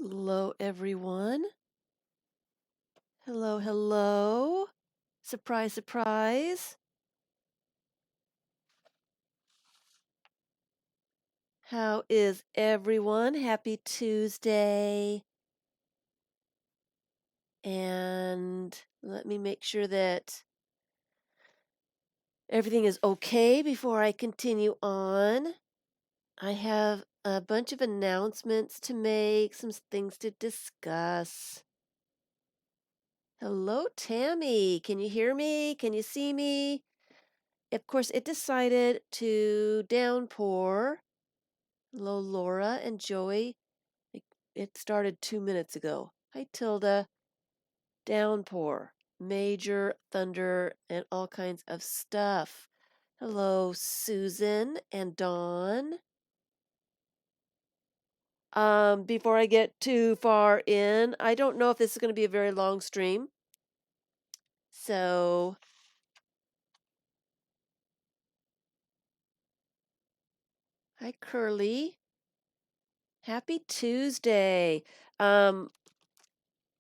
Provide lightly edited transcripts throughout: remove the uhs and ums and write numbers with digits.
Hello, everyone. Hello, hello. Surprise, surprise. How is everyone? Happy Tuesday. And let me make sure that everything is okay before I continue on. I have a bunch of announcements to make, some things to discuss. Hello, Tammy. Can you hear me? Can you see me? Of course, it decided to downpour. Hello, Laura and Joey. It started 2 minutes ago. Hi, Tilda. Downpour, major thunder, and all kinds of stuff. Hello, Susan and Dawn. Before I get too far in, I don't know if this is going to be a very long stream. So, hi, Curly. Happy Tuesday. Um,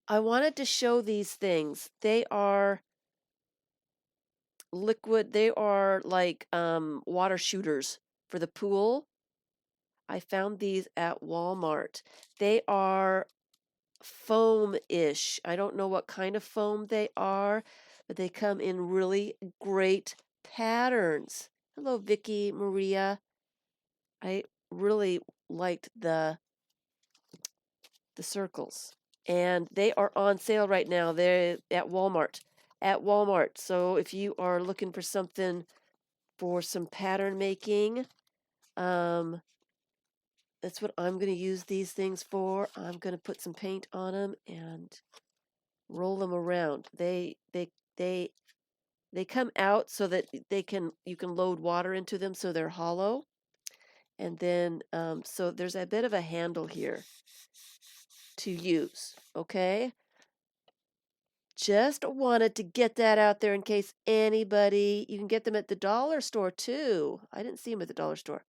I wanted to show these things. They are liquid, they are like water shooters for the pool. I found these at Walmart. They are foam-ish. I don't know what kind of foam they are, but they come in really great patterns. Hello, Vicky, Maria. I really liked the circles. And they are on sale right now. They're at Walmart. At Walmart. So if you are looking for something for some pattern making, that's what I'm going to use these things for. I'm going to put some paint on them and roll them around. They come out so that you can load water into them so they're hollow. And then so there's a bit of a handle here to use, okay? Just wanted to get that out there in case anybody, you can get them at the dollar store too. I didn't see them at the dollar store.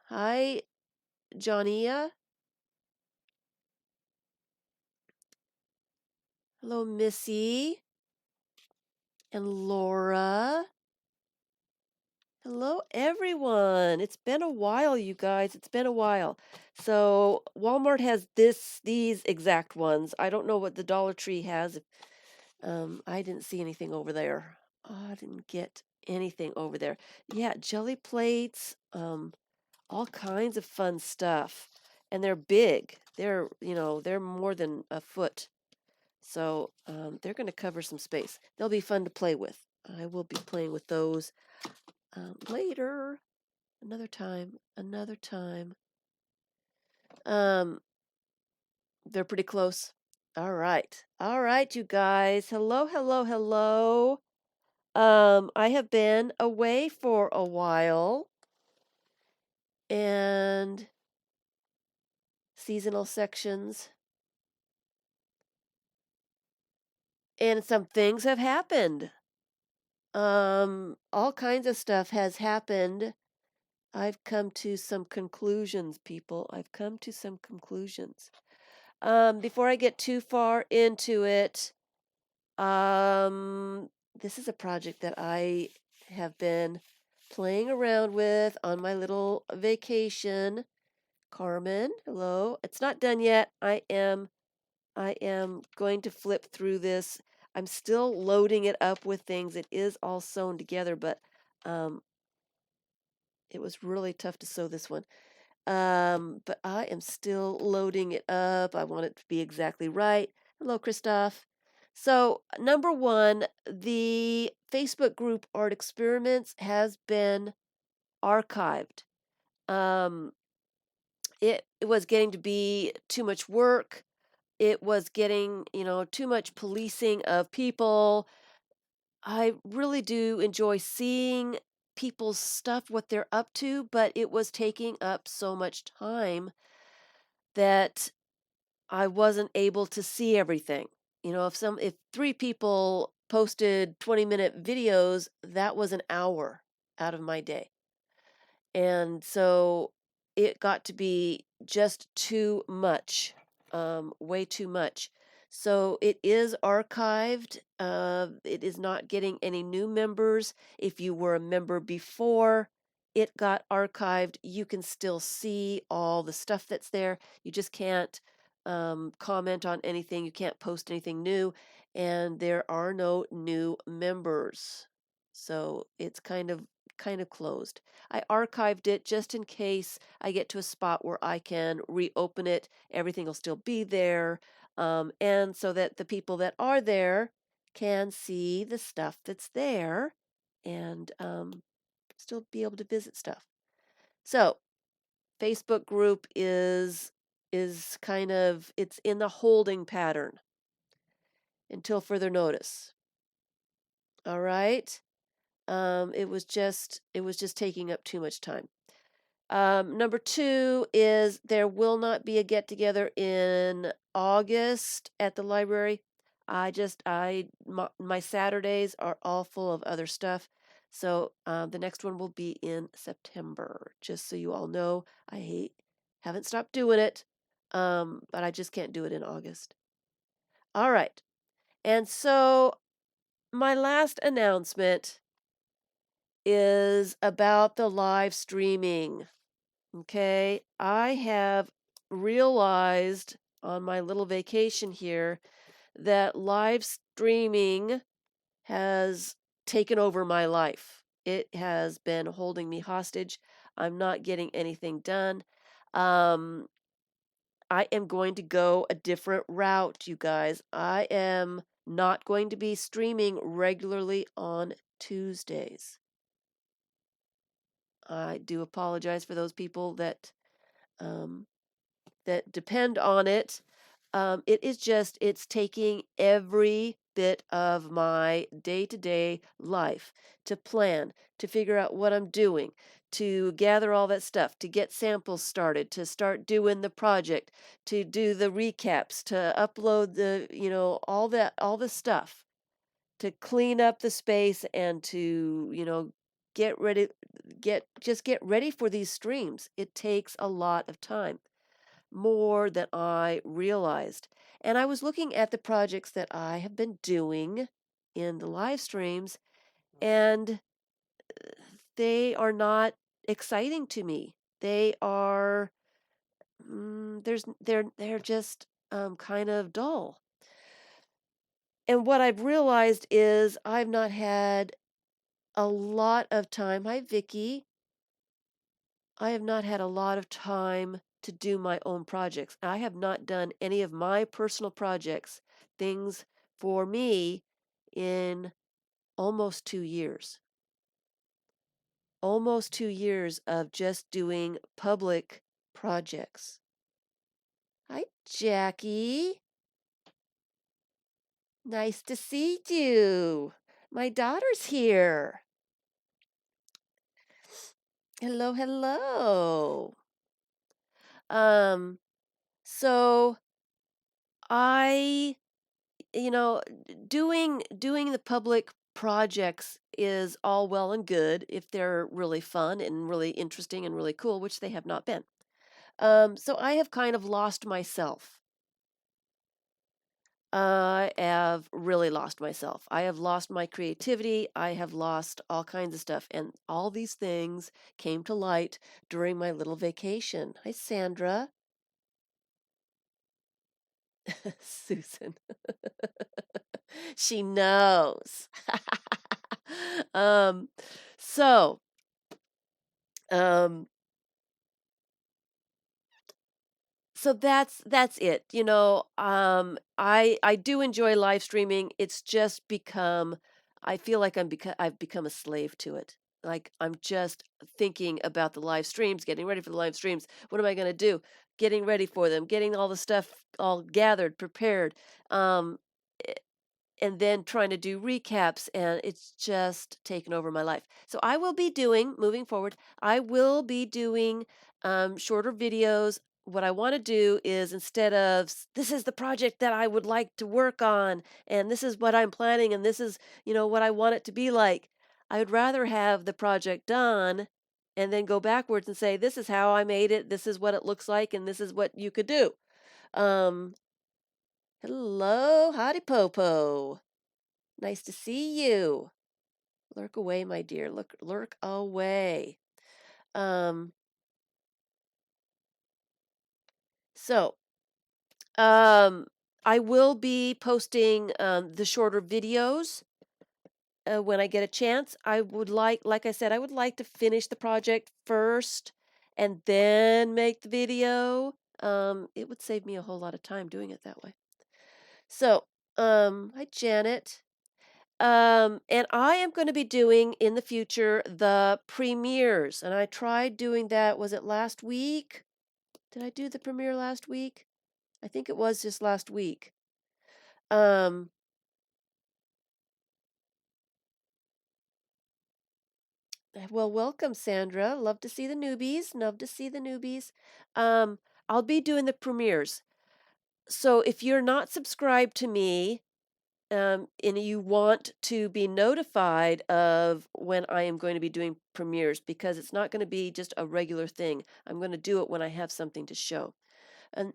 Hi, Johnia. Hello, Missy and Laura. Hello, everyone. It's been a while, you guys. It's been a while. So Walmart has these exact ones. I don't know what the Dollar Tree has. I didn't see anything over there. I didn't get anything over there. Yeah, jelly plates, all kinds of fun stuff. And they're big. They're more than a foot. So they're going to cover some space. They'll be fun to play with. I will be playing with those later. Another time. Another time. They're pretty close. All right. All right, you guys. Hello, hello, hello. I have been away for a while. And seasonal sections. And some things have happened. All kinds of stuff has happened. I've come to some conclusions, people. I've come to some conclusions. Before I get too far into it, this is a project that I have been playing around with on my little vacation. Carmen, hello. It's not done yet. I am going to flip through this. I'm still loading it up with things. It is all sewn together, but it was really tough to sew this one. But I am still loading it up. I want it to be exactly right. Hello, Christoph. So, number one, the Facebook group Art Experiments has been archived. It was getting to be too much work. It was getting, too much policing of people. I really do enjoy seeing people's stuff, what they're up to, but it was taking up so much time that I wasn't able to see everything. If three people posted 20-minute videos, that was an hour out of my day. And so it got to be just too much. way too much. So it is archived. It is not getting any new members. If you were a member before it got archived, you can still see all the stuff that's there. You just can't comment on anything. You can't post anything new, and there are no new members. So it's kind of closed. I archived it just in case I get to a spot where I can reopen it. Everything will still be there. And so that the people that are there can see the stuff that's there and still be able to visit stuff. So Facebook group is kind of it's in the holding pattern until further notice. All right. It was just taking up too much time. Number two is there will not be a get together in August at the library. My Saturdays are all full of other stuff. So the next one will be in September. Just so you all know, haven't stopped doing it, but I just can't do it in August. All right. And so my last announcement is about the live streaming. Okay, I have realized on my little vacation here that live streaming has taken over my life. It has been holding me hostage. I'm not getting anything done. Um, I am going to go a different route, you guys. I am not going to be streaming regularly on Tuesdays. I do apologize for those people um, that depend on it. It's taking every bit of my day to day life to plan, to figure out what I'm doing, to gather all that stuff, to get samples started, to start doing the project, to do the recaps, to upload all the stuff, to clean up the space and to, get ready, get ready for these streams. It takes a lot of time more than I realized. And I was looking at the projects that I have been doing in the live streams, and they are not exciting to me. They are they're just kind of dull. And what I've realized is I've not had a lot of time. Hi, Vicky. I have not had a lot of time to do my own projects. I have not done any of my personal projects, things for me, in almost 2 years. Almost 2 years of just doing public projects. Hi, Jackie. Nice to see you. My daughter's here. Hello, hello. Um, so I doing the public projects is all well and good if they're really fun and really interesting and really cool, which they have not been. So I have kind of lost myself. I have really lost myself. I have lost my creativity. I have lost all kinds of stuff. And all these things came to light during my little vacation. Hi, Sandra. Susan. She knows. um, so, um, so that's it. I do enjoy live streaming. It's just become I feel like I've become a slave to it. Like I'm just thinking about the live streams, getting ready for the live streams. What am I going to do? Getting ready for them, getting all the stuff all gathered, prepared. Um, and then trying to do recaps, and it's just taken over my life. So I will be doing moving forward, I will be doing shorter videos. What I want to do is instead of this is the project that I would like to work on and this is what I'm planning and this is, what I want it to be like. I would rather have the project done and then go backwards and say this is how I made it, this is what it looks like and this is what you could do. Um, Hello, howdy popo. Nice to see you. Lurk away, my dear. Lurk away. Um, so, um, I will be posting the shorter videos when I get a chance. I would like I said, I would like to finish the project first and then make the video. It would save me a whole lot of time doing it that way. So, hi Janet. And I am going to be doing in the future the premieres. And I tried doing that. Was it last week? Did I do the premiere last week? I think it was just last week. Um, well, welcome, Sandra. Love to see the newbies. Love to see the newbies. Um, I'll be doing the premieres. So if you're not subscribed to me, and you want to be notified of when I am going to be doing premieres, because it's not going to be just a regular thing. I'm going to do it when I have something to show. And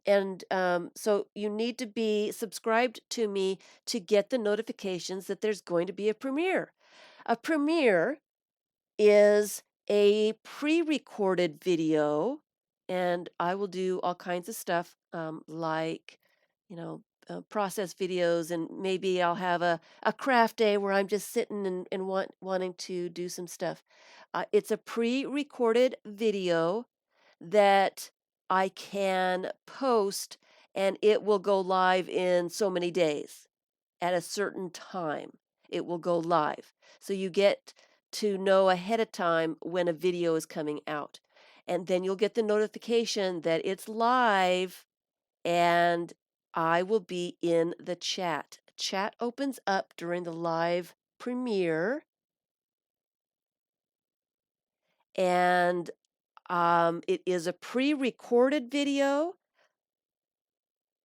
so you need to be subscribed to me to get the notifications that there's going to be a premiere. A premiere is a pre-recorded video, and I will do all kinds of stuff, like, process videos, and maybe I'll have a craft day where I'm just sitting and wanting to do some stuff. It's a pre-recorded video that I can post, and it will go live in so many days at a certain time. It will go live. So you get to know ahead of time when a video is coming out. And then you'll get the notification that it's live, and I will be in the chat. Chat opens up during the live premiere, and it is a pre-recorded video,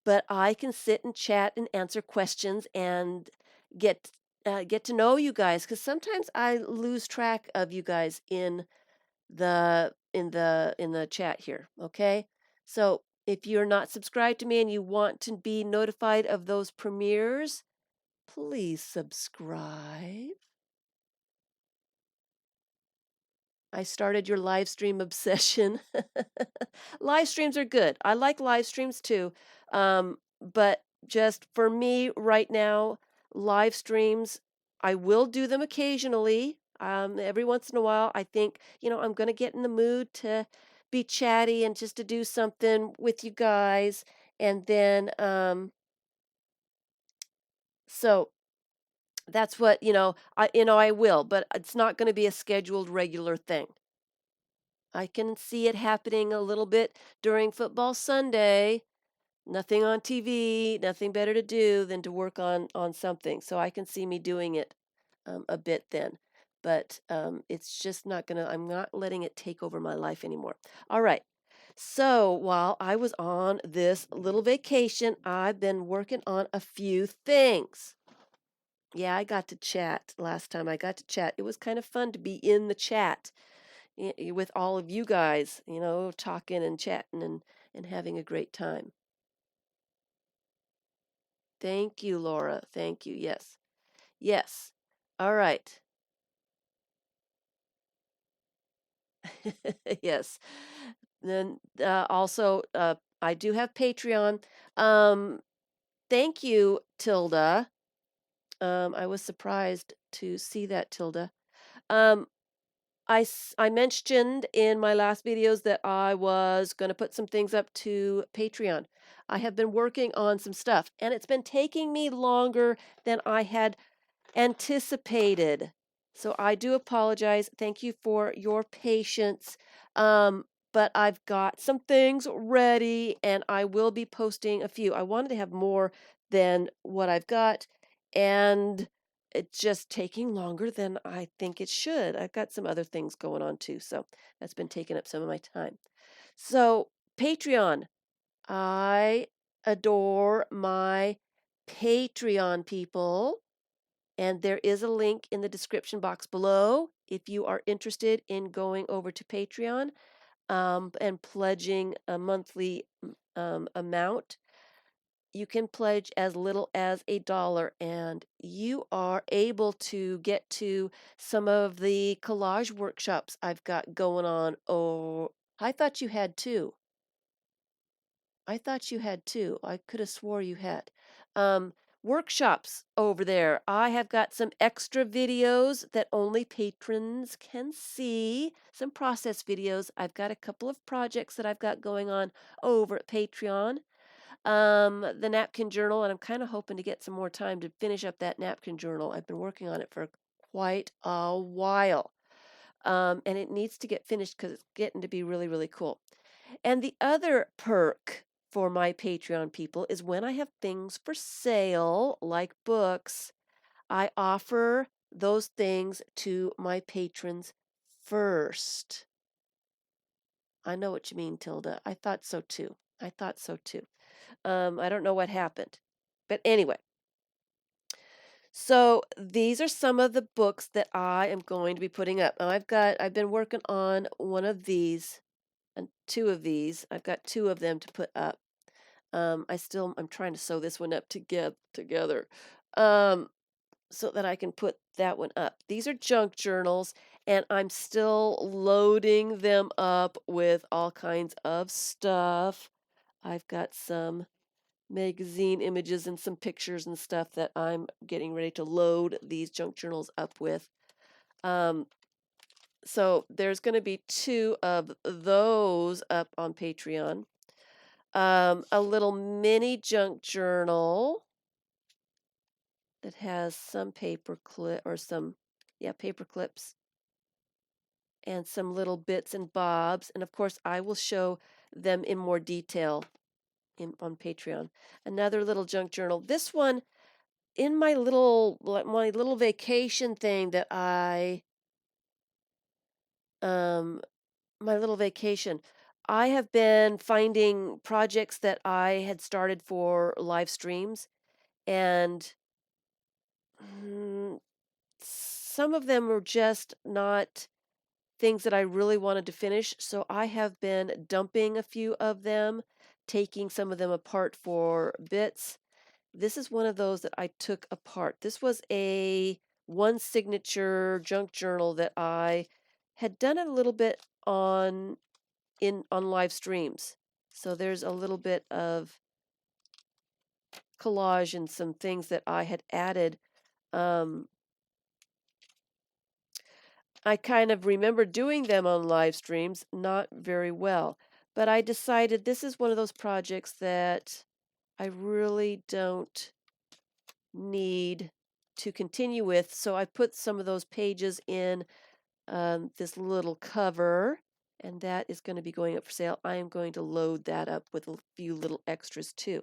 but I can sit and chat and answer questions and get get to know you guys, because sometimes I lose track of you guys in the chat here. Okay, so if you're not subscribed to me and you want to be notified of those premieres, please subscribe. I started your live stream obsession. Live streams are good. I like live streams too. But just for me right now, live streams, I will do them occasionally. Every once in a while, I think, I'm going to get in the mood to be chatty and just to do something with you guys. And then, so that's what, I will, but it's not going to be a scheduled regular thing. I can see it happening a little bit during football Sunday. Nothing on TV, nothing better to do than to work on something. So I can see me doing it a bit then. But it's just not gonna. I'm not letting it take over my life anymore. All right. So while I was on this little vacation, I've been working on a few things. Yeah, I got to chat last time. I got to chat. It was kind of fun to be in the chat with all of you guys, talking and chatting and having a great time. Thank you, Laura. Thank you. Yes. Yes. All right. Yes. Then also, I do have Patreon. Um, Thank you, Tilda. I was surprised to see that, Tilda. Um, I mentioned in my last videos that I was going to put some things up to Patreon. I have been working on some stuff, and it's been taking me longer than I had anticipated. So I do apologize. Thank you for your patience. But I've got some things ready, and I will be posting a few. I wanted to have more than what I've got, and it's just taking longer than I think it should. I've got some other things going on too, so that's been taking up some of my time. So, Patreon, I adore my Patreon people. And there is a link in the description box below if you are interested in going over to Patreon, and pledging a monthly amount. You can pledge as little as $1, and you are able to get to some of the collage workshops I've got going on. Oh, I thought you had too. I thought you had too. I could have swore you had. Um, Workshops over there. I have got some extra videos that only patrons can see, some process videos. I've got a couple of projects that I've got going on over at Patreon. The napkin journal, and I'm kind of hoping to get some more time to finish up that napkin journal. I've been working on it for quite a while. And it needs to get finished because it's getting to be really, really cool. And the other perk for my Patreon people is when I have things for sale, like books, I offer those things to my patrons first. I know what you mean, Tilda. I thought so too. I thought so too. I don't know what happened. But anyway, so these are some of the books that I am going to be putting up. Now I've been working on one of these and two of these. I've got two of them to put up. I'm trying to sew this one up together. Um, so that I can put that one up. These are junk journals, and I'm still loading them up with all kinds of stuff. I've got some magazine images and some pictures and stuff that I'm getting ready to load these junk journals up with. Um, so there's going to be two of those up on Patreon. A little mini junk journal that has some paper clip or some, yeah, paper clips and some little bits and bobs. And of course, I will show them in more detail on Patreon. Another little junk journal. This one in my little vacation thing that um my little vacation, I have been finding projects that I had started for live streams, and mm, some of them were just not things that I really wanted to finish, so I have been dumping a few of them, taking some of them apart for bits. This is one of those that I took apart. This was a one signature junk journal that I had done it a little bit on live streams. So there's a little bit of collage and some things that I had added. Um, I kind of remember doing them on live streams, not very well. But I decided this is one of those projects that I really don't need to continue with. So I put some of those pages in this little cover, and that is going to be going up for sale. I am going to load that up with a few little extras too.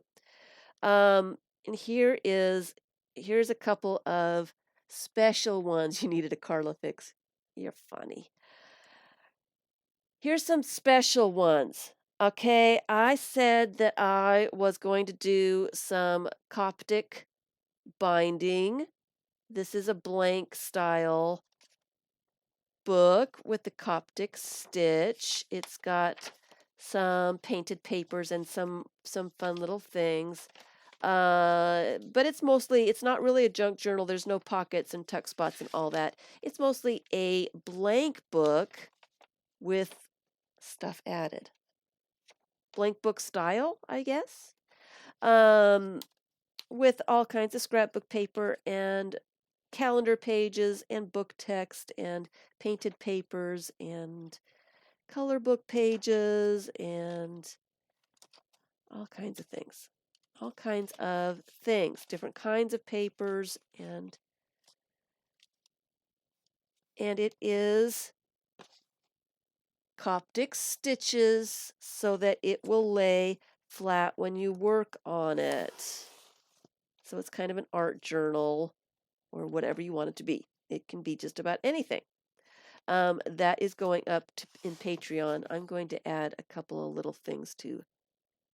Um, and here's a couple of special ones. You needed a Carla fix. You're funny. Here's some special ones. Okay, I said that I was going to do some Coptic binding. This is a blank style book with the Coptic stitch. It's got some painted papers and some fun little things. But it's not really a junk journal. There's no pockets and tuck spots and all that. It's mostly a blank book with stuff added. Blank book style, I guess. Um, with all kinds of scrapbook paper and calendar pages and book text and painted papers and color book pages and all kinds of things. All kinds of things, different kinds of papers, and it is Coptic stitches so that it will lay flat when you work on it. So it's kind of an art journal or whatever you want it to be. It can be just about anything. That is going up in Patreon. I'm going to add a couple of little things to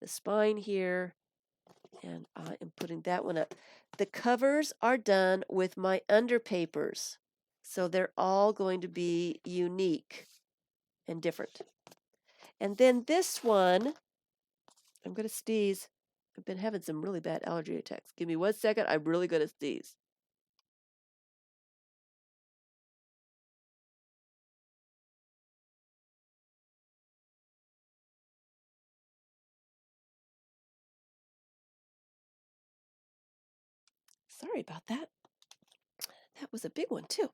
the spine here, and I am putting that one up. The covers are done with my underpapers, so they're all going to be unique and different. And then this one, I'm going to sneeze. I've been having some really bad allergy attacks. Give me 1 second. I'm really gonna sneeze. Sorry about that. That was a big one too.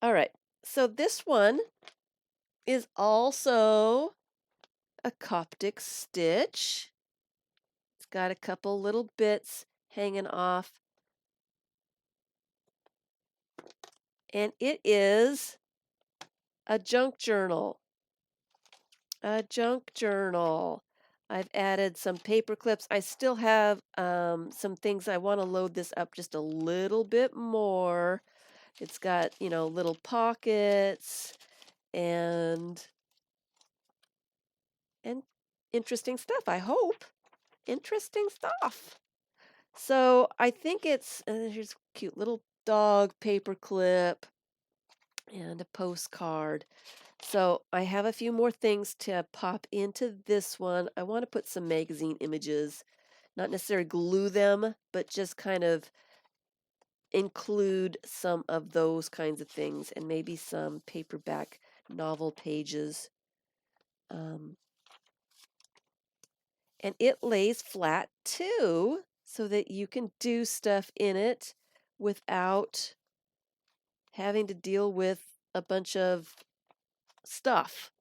All right. So this one is also a Coptic stitch. It's got a couple little bits hanging off, and it is a junk journal. A junk journal. I've added some paper clips. I still have some things I want to load this up just a little bit more. It's got, little pockets and and interesting stuff, I hope. Interesting stuff. So I think it's here's a cute little dog paper clip and a postcard. So I have a few more things to pop into this one. I want to put some magazine images, not necessarily glue them, but just kind of include some of those kinds of things and maybe some paperback novel pages. Um, and it lays flat too, so that you can do stuff in it without having to deal with a bunch of stuff.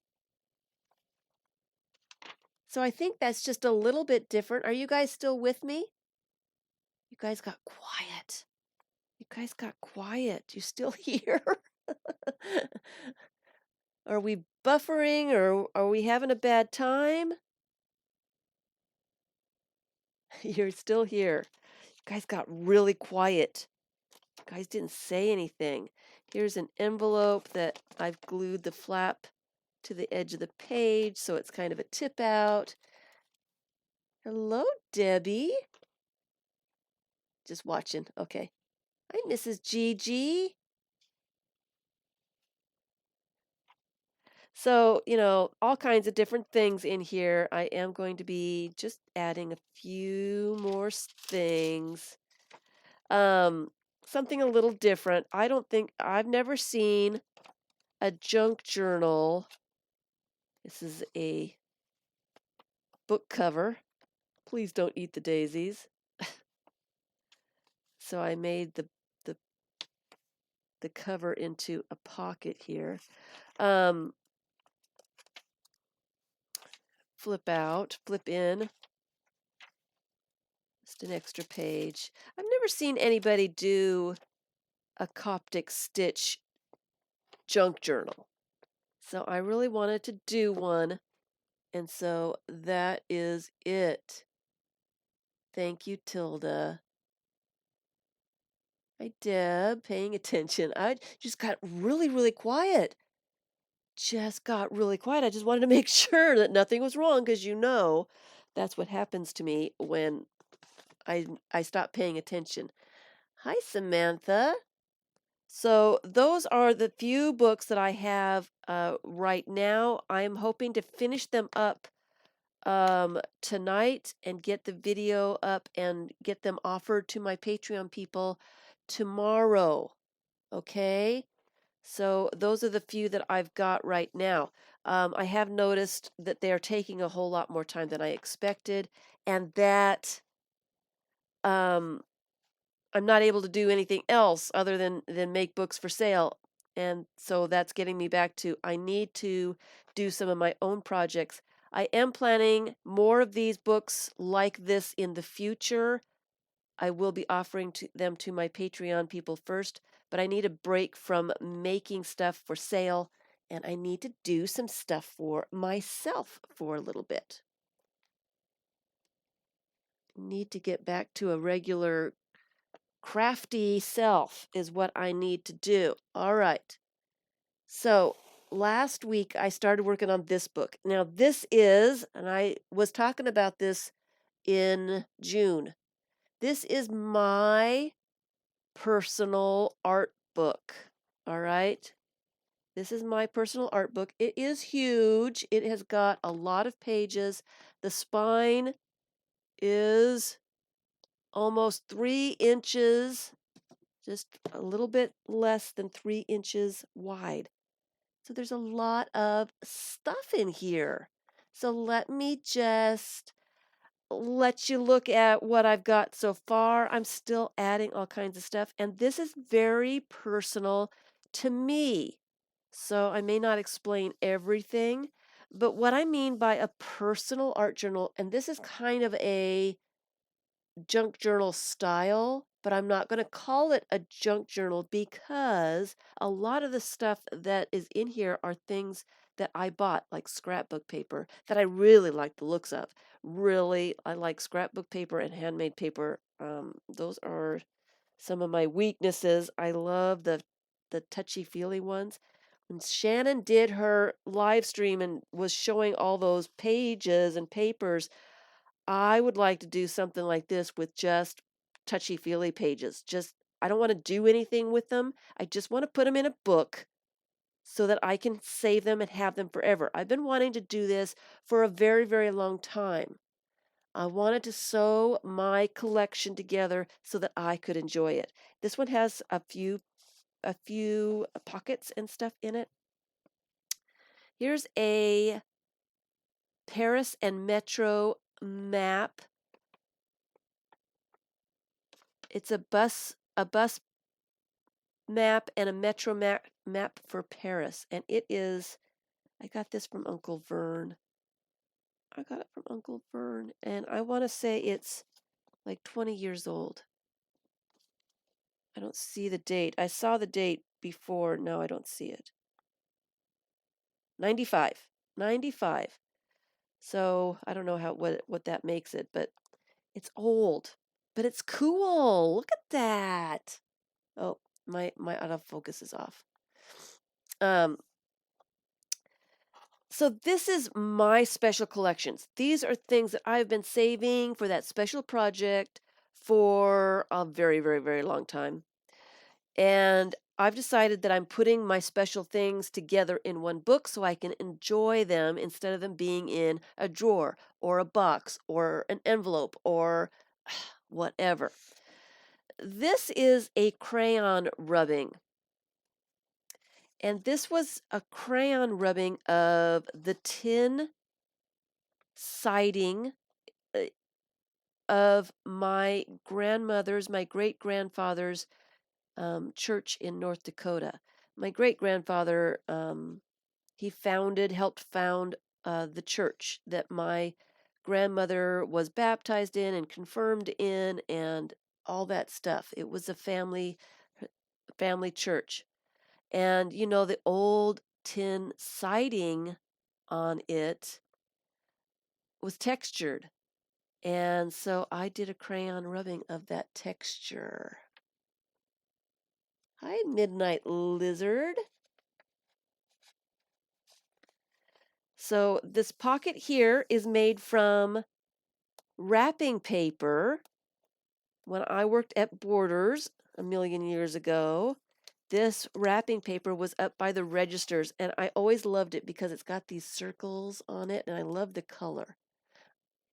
So I think that's just a little bit different. Are you guys still with me? You guys got quiet. You guys got quiet. You still here? Are we buffering or are we having a bad time? You're still here. You guys got really quiet. You guys didn't say anything. Here's an envelope that I've glued the flap to the edge of the page so it's kind of a tip out. Hello, Debbie. Just watching. Okay. Hi, Mrs. Gigi. So, all kinds of different things in here. I am going to be just adding a few more things. Um, Something a little different. I've never seen a junk journal. This is a book cover. Please don't eat the daisies. So I made the the cover into a pocket here. Flip out, flip in. Just an extra page. I've never seen anybody do a Coptic stitch junk journal. So I really wanted to do one. And so that is it. Thank you, Tilda. Hi, Deb, paying attention. I just got really, really quiet. Just got really quiet. I just wanted to make sure that nothing was wrong because that's what happens to me when I stop paying attention. Hi, Samantha. So those are the few books that I have right now. I'm hoping to finish them up tonight and get the video up and get them offered to my Patreon people tomorrow. Okay? So those are the few that I've got right now. I have noticed that they are taking a whole lot more time than I expected, and that um, I'm not able to do anything else other than make books for sale. And so that's getting me back to I need to do some of my own projects. I am planning more of these books like this in the future. I will be offering them to my Patreon people first, but I need a break from making stuff for sale and I need to do some stuff for myself for a little bit. Need to get back to a regular crafty self is what I need to do. All right. So last week I started working on this book. Now, and I was talking about this in June. This is my personal art book. All right. This is my personal art book. It is huge. It has got a lot of pages. The spine is almost 3 inches, just a little bit less than 3 inches wide. So there's a lot of stuff in here. So let me just let you look at what I've got so far. I'm still adding all kinds of stuff, and this is very personal to me. So I may not explain everything, but what I mean by a personal art journal, and this is kind of a junk journal style, but I'm not going to call it a junk journal because a lot of the stuff that is in here are things that I bought, like scrapbook paper, that I really like the looks of. Really, I like scrapbook paper and handmade paper. Those are some of my weaknesses. I love the touchy-feely ones. When Shannon did her live stream and was showing all those pages and papers, I would like to do something like this with just touchy-feely pages. Just I don't want to do anything with them. I just want to put them in a book so that I can save them and have them forever. I've been wanting to do this for a very, very long time. I wanted to sew my collection together so that I could enjoy it. This one has a few pockets and stuff in it. Here's a Paris and Metro map. It's a bus map and a metro map for Paris. And it is, I got this from Uncle Vern. I got it from Uncle Vern. And I want to say it's like 20 years old. I don't see the date. I saw the date before. No, I don't see it. 95. 95. So I don't know what that makes it, but it's old. But it's cool. Look at that. Oh, my autofocus is off. Um, So this is my special collections. These are things that I've been saving for that special project for a very, very, very long time. And I've decided that I'm putting my special things together in one book so I can enjoy them instead of them being in a drawer or a box or an envelope or whatever. This is a crayon rubbing. And this was a crayon rubbing of the tin siding uh, of my great grandfather's church in North Dakota. My great grandfather, he helped found the church that my grandmother was baptized in and confirmed in, and all that stuff. It was a family church, and the old tin siding on it was textured. And so I did a crayon rubbing of that texture. Hi, Midnight Lizard. So this pocket here is made from wrapping paper. When I worked at Borders a million years ago, this wrapping paper was up by the registers, and I always loved it because it's got these circles on it, and I love the color.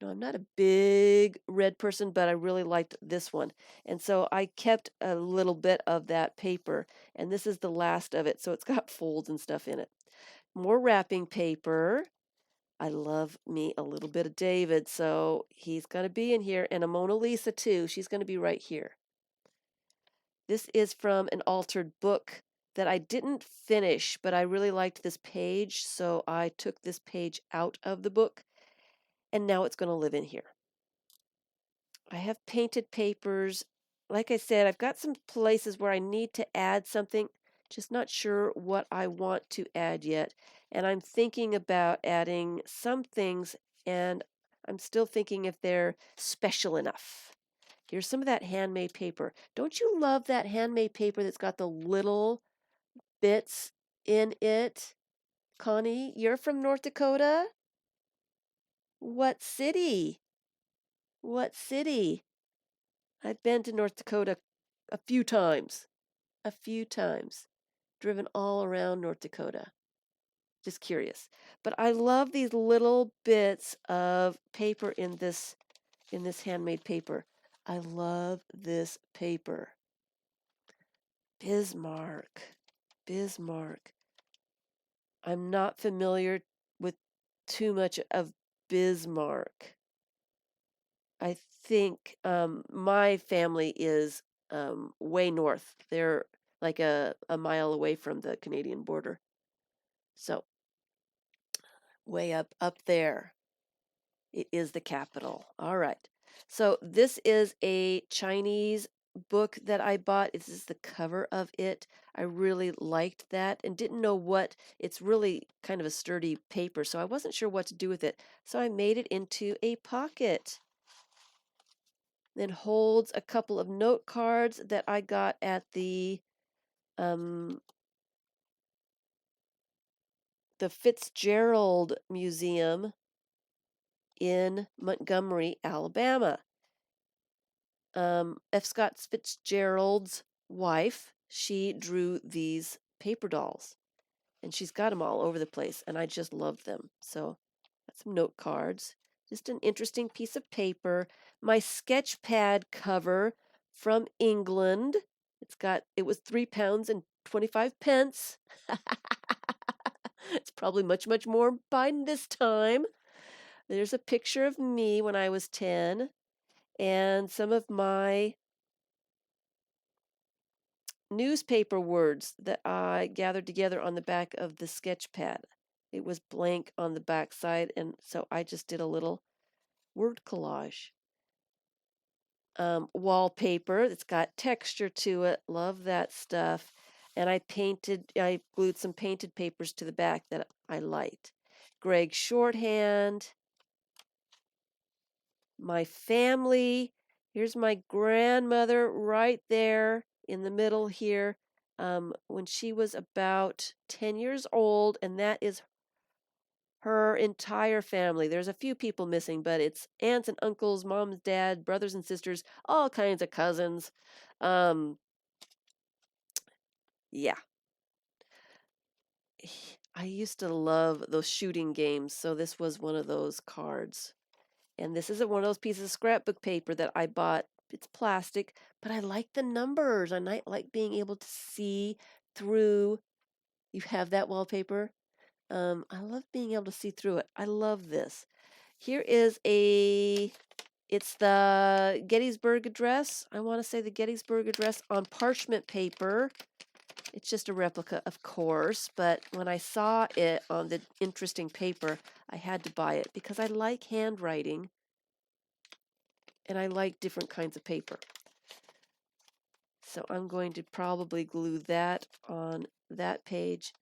No, I'm not a big red person, but I really liked this one. And so I kept a little bit of that paper, and this is the last of it. So it's got folds and stuff in it. More wrapping paper. I love me a little bit of David, so he's going to be in here, and a Mona Lisa too. She's going to be right here. This is from an altered book that I didn't finish, but I really liked this page, so I took this page out of the book, and now it's going to live in here. I have painted papers. Like I said, I've got some places where I need to add something, just not sure what I want to add yet. And I'm thinking about adding some things, and I'm still thinking if they're special enough. Here's some of that handmade paper. Don't you love that handmade paper that's got the little bits in it? Connie, you're from North Dakota? What city? What city? I've been to North Dakota a few times. A few times. Driven all around North Dakota. Just curious. But I love these little bits of paper in this in this handmade paper. I love this paper. Bismarck. Bismarck. I'm not familiar with too much of Bismarck. I think my family is way north. They're like a mile away from the Canadian border. So way up there. It is the capital. All right. So this is a Chinese book that I bought. This is the cover of it. I really liked that and didn't know what. It's really kind of a sturdy paper, so I wasn't sure what to do with it. So I made it into a pocket. Then holds a couple of note cards that I got at um, the Fitzgerald Museum in Montgomery, Alabama. F. Scott Fitzgerald's wife, she drew these paper dolls, and she's got them all over the place, and I just love them. So, got some note cards. Just an interesting piece of paper. My sketch pad cover from England. It was £3 and 25 pence. It's probably much, much more by this time. There's a picture of me when I was 10, and some of my newspaper words that I gathered together on the back of the sketch pad. It was blank on the back side, and so I just did a little word collage. Wallpaper that's got texture to it. Love that stuff. And I glued some painted papers to the back that I liked. Greg shorthand. My family. Here's my grandmother right there in the middle here. When she was about 10 years old, and that is her entire family. There's a few people missing, but it's aunts and uncles, moms, dad, brothers and sisters, all kinds of cousins. Um, yeah. I used to love those shooting games, so this was one of those cards. And this isn't one of those pieces of scrapbook paper that I bought. It's plastic, but I like the numbers. And I like being able to see through. You have that wallpaper? I love being able to see through it. I love this. Here is it's the Gettysburg Address. I want to say the Gettysburg Address on parchment paper. It's just a replica, of course, but when I saw it on the interesting paper, I had to buy it because I like handwriting and I like different kinds of paper. So I'm going to probably glue that on that page.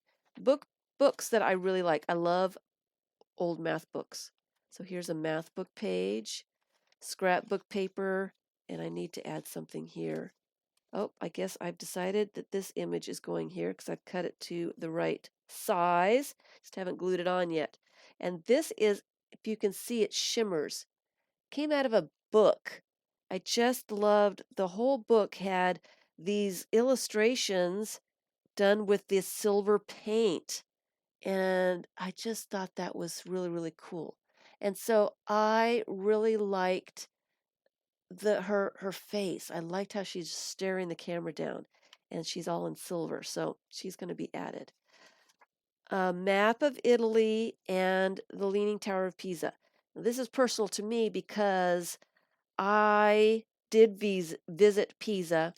Books that I really like. I love old math books. So here's a math book page, scrapbook paper, and I need to add something here. Oh, I guess I've decided that this image is going here because I've cut it to the right size. Just haven't glued it on yet. And this is, if you can see, it shimmers. Came out of a book. I just loved the whole book had these illustrations done with this silver paint. And I just thought that was really, really cool. And so I really liked her face. I liked how she's staring the camera down and she's all in silver. So she's going to be added. A map of Italy and the Leaning Tower of Pisa. Now, this is personal to me because I did visit Pisa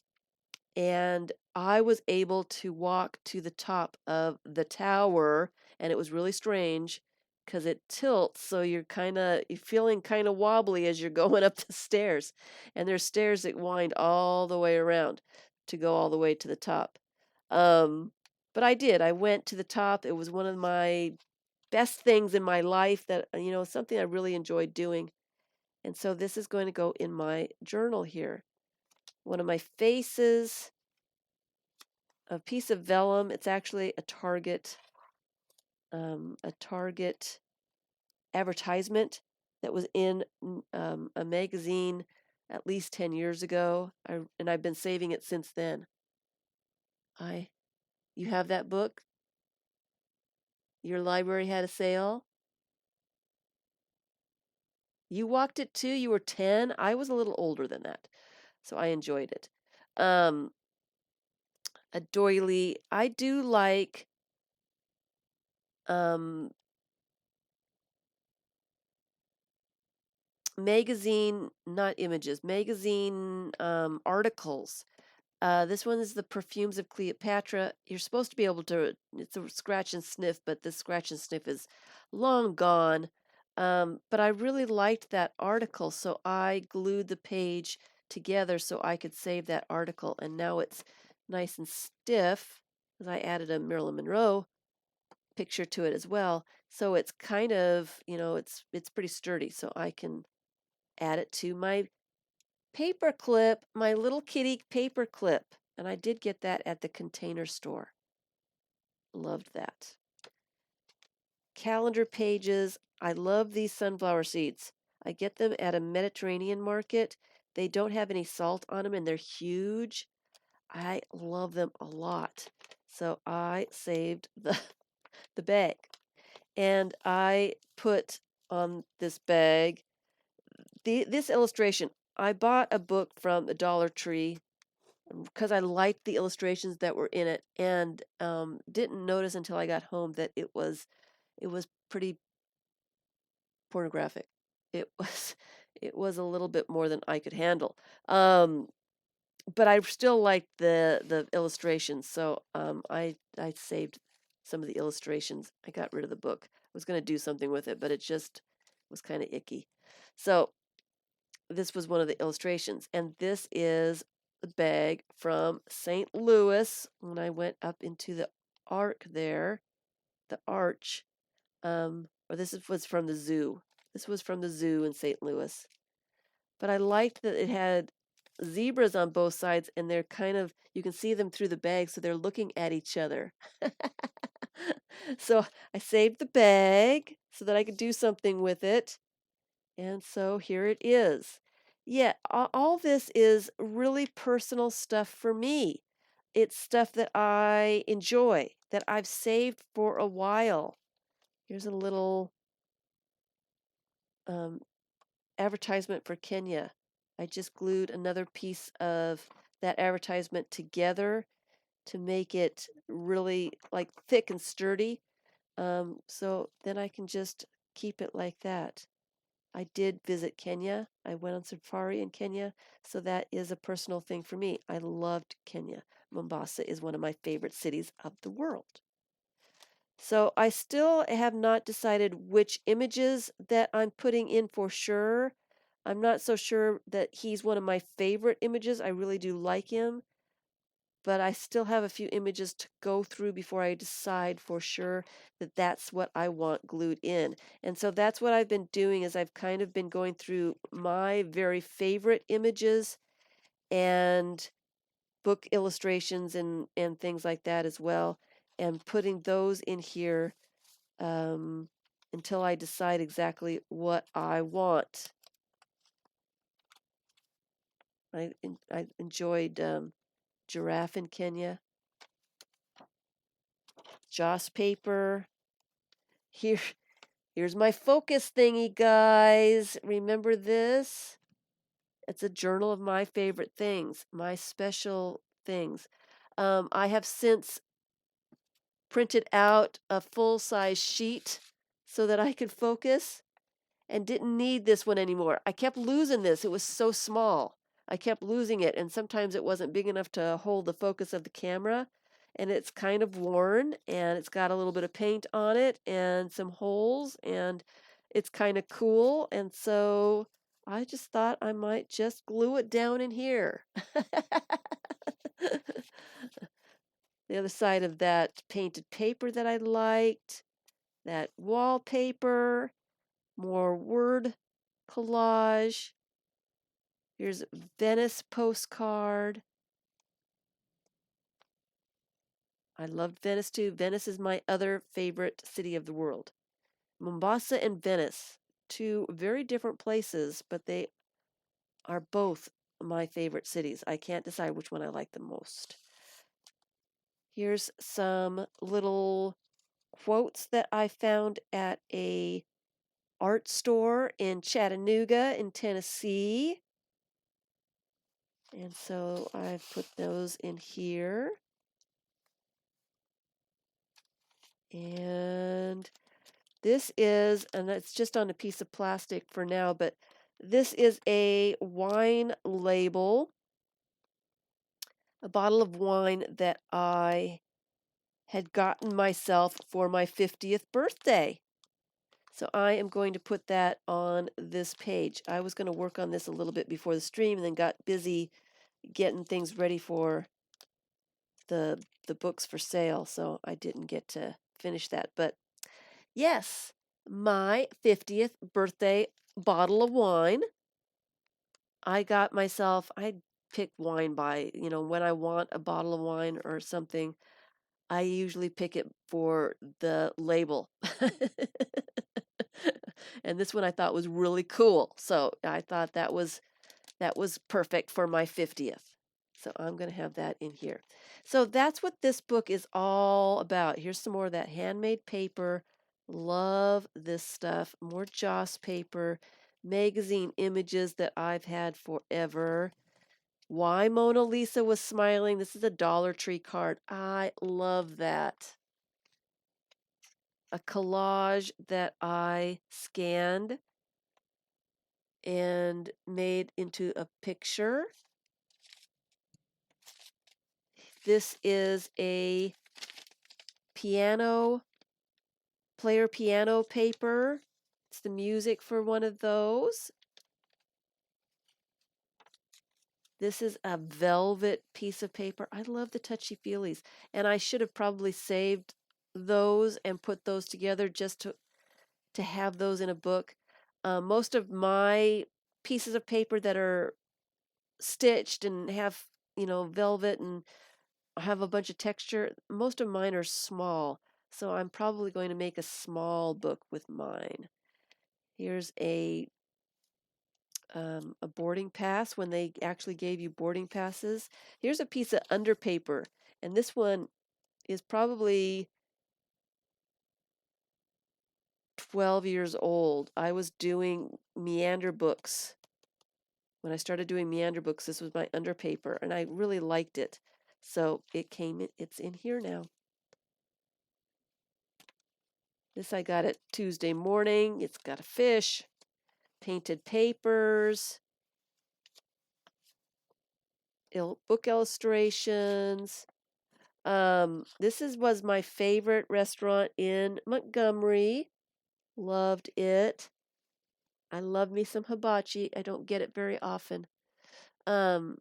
and I was able to walk to the top of the tower, and it was really strange because it tilts, so you're feeling kind of wobbly as you're going up the stairs. And there's stairs that wind all the way around to go all the way to the top. But I did. I went to the top. It was one of my best things in my life that, something I really enjoyed doing. And so this is going to go in my journal here. One of my faces, a piece of vellum. It's actually a Target advertisement that was in a magazine at least 10 years ago. And I've been saving it since then. You have that book? Your library had a sale? You walked it too? You were 10? I was a little older than that, so I enjoyed it. Um, a doily. I do like um, magazine, not images, magazine articles. This one is the perfumes of Cleopatra. You're supposed to be able to, it's a scratch and sniff, but this scratch and sniff is long gone. But I really liked that article, so I glued the page together so I could save that article. And now it's nice and stiff because I added a Marilyn Monroe picture to it as well. So it's kind of, it's pretty sturdy. So I can add it to my paper clip, my little kitty paper clip. And I did get that at the Container Store. Loved that. Calendar pages. I love these sunflower seeds. I get them at a Mediterranean market. They don't have any salt on them and they're huge. I love them a lot. So I saved the bag. And I put on this bag this illustration. I bought a book from the Dollar Tree because I liked the illustrations that were in it, and didn't notice until I got home that it was pretty pornographic. It was it was a little bit more than I could handle. Um, but I still liked the illustrations, so I saved some of the illustrations. I got rid of the book. I was going to do something with it, but it just was kind of icky. So this was one of the illustrations, and this is the bag from St. Louis when I went up into the arc there, the arch. Or was from the zoo. This was from the zoo in St. Louis. But I liked that it had zebras on both sides, and they're kind of, you can see them through the bag, so they're looking at each other. So I saved the bag so that I could do something with it. And so here it is. Yeah, all this is really personal stuff for me. It's stuff that I enjoy, that I've saved for a while. Here's a little um, advertisement for Kenya. I just glued another piece of that advertisement together to make it really like thick and sturdy. So then I can just keep it like that. I did visit Kenya. I went on safari in Kenya, so that is a personal thing for me. I loved Kenya. Mombasa is one of my favorite cities of the world. So I still have not decided which images that I'm putting in for sure. I'm not so sure that he's one of my favorite images. I really do like him, but I still have a few images to go through before I decide for sure that that's what I want glued in. And so that's what I've been doing is I've kind of been going through my very favorite images and book illustrations and things like that as well, and putting those in here um, until I decide exactly what I want. I enjoyed giraffe in Kenya, joss paper. Here's my focus thingy, guys. Remember this? It's a journal of my favorite things, my special things. I have since printed out a full-size sheet so that I could focus, and didn't need this one anymore. I kept losing this. It was so small. I kept losing it, and sometimes it wasn't big enough to hold the focus of the camera, and it's kind of worn, and it's got a little bit of paint on it and some holes, and it's kind of cool, and so I just thought I might just glue it down in here. The other side of that painted paper that I liked, that wallpaper, more word collage. Here's a Venice postcard. I loved Venice too. Venice is my other favorite city of the world. Mombasa and Venice, two very different places, but they are both my favorite cities. I can't decide which one I like the most. Here's some little quotes that I found at a art store in Chattanooga in Tennessee. And so I've put those in here. And this is, and it's just on a piece of plastic for now, but this is a wine label, a bottle of wine that I had gotten myself for my 50th birthday. So I am going to put that on this page. I was going to work on this a little bit before the stream and then got busy getting things ready for the books for sale, so I didn't get to finish that. But yes, my 50th birthday bottle of wine. I got myself, I pick wine by, when I want a bottle of wine or something, I usually pick it for the label. And this one I thought was really cool. So I thought that was perfect for my 50th. So I'm going to have that in here. So that's what this book is all about. Here's some more of that handmade paper. Love this stuff. More Joss paper, magazine images that I've had forever. Why Mona Lisa was smiling. This is a Dollar Tree card. I love that. A collage that I scanned and made into a picture. This is a piano paper. It's the music for one of those. This is a velvet piece of paper. I love the touchy-feelies. And I should have probably saved those and put those together just to have those in a book. Most of my pieces of paper that are stitched and have, velvet and have a bunch of texture, most of mine are small. So I'm probably going to make a small book with mine. Here's a boarding pass when they actually gave you boarding passes. Here's a piece of underpaper, and this one is probably 12 years old. I was doing meander books. When I started doing meander books, this was my underpaper, and I really liked it. So it's in here now. This I got it Tuesday morning. It's got a fish, painted papers, book illustrations. Was my favorite restaurant in Montgomery. Loved it. I love me some hibachi. I don't get it very often. Um,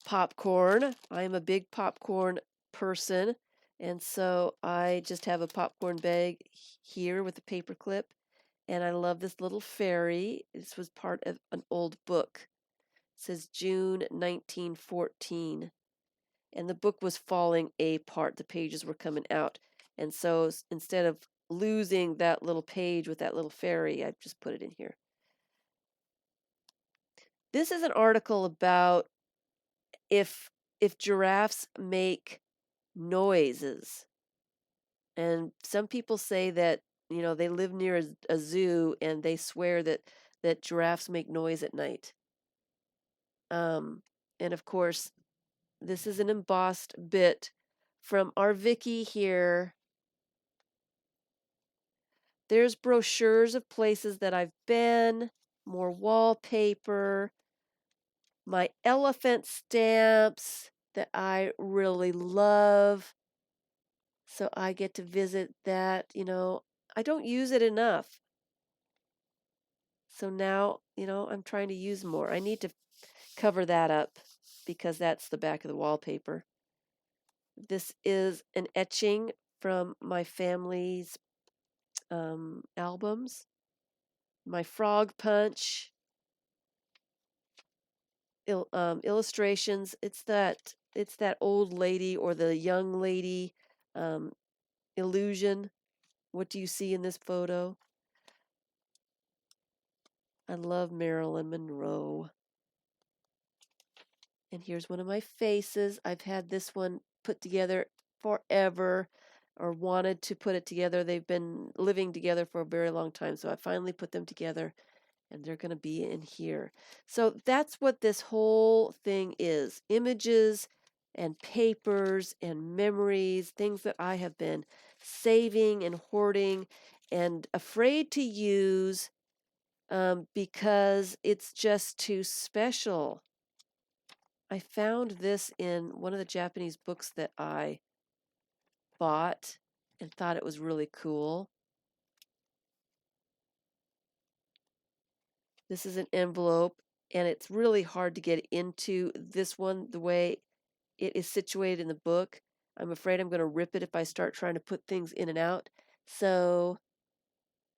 Popcorn. I am a big popcorn person, and so I just have a popcorn bag here with a paper clip, and I love this little fairy. This was part of an old book. It says June 1914. And the book was falling apart. The pages were coming out. And so instead of losing that little page with that little fairy, I just put it in here. This is an article about if giraffes make noises. And some people say that, they live near a zoo and they swear that giraffes make noise at night. And of course, this is an embossed bit from our Vicky here. There's brochures of places that I've been, more wallpaper, my elephant stamps that I really love. So I get to visit that, I don't use it enough. So now, I'm trying to use more. I need to cover that up because that's the back of the wallpaper. This is an etching from my family's albums. My frog punch. Illustrations. It's that old lady or the young lady illusion. What do you see in this photo? I love Marilyn Monroe. And here's one of my faces. I've had this one put together forever. or wanted to put it together. They've been living together for a very long time, so I finally put them together and they're going to be in here. So that's what this whole thing is: images and papers and memories, things that I have been saving and hoarding and afraid to use because it's just too special. I found this in one of the Japanese books that I bought and thought it was really cool. This is an envelope, and it's really hard to get into this one the way it is situated in the book. I'm afraid I'm going to rip it if I start trying to put things in and out. So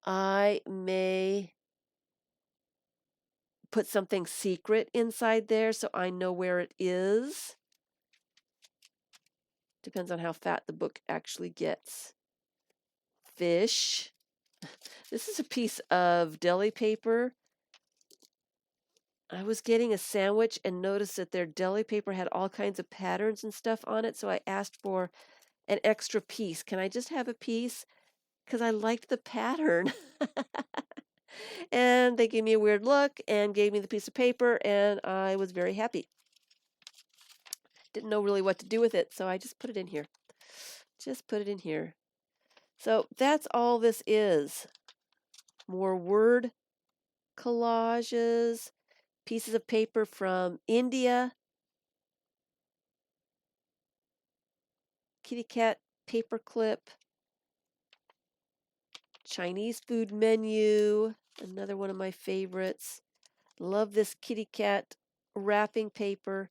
I may put something secret inside there so I know where it is. Depends on how fat the book actually gets. Fish. This is a piece of deli paper. I was getting a sandwich and noticed that their deli paper had all kinds of patterns and stuff on it, so I asked for an extra piece. Can I just have a piece? Because I liked the pattern. And they gave me a weird look and gave me the piece of paper, and I was very happy. Didn't know really what to do with it, so I just put it in here. Just put it in here. So that's all this is. More word collages, pieces of paper from India, kitty cat paper clip, Chinese food menu, another one of my favorites. Love this kitty cat wrapping paper.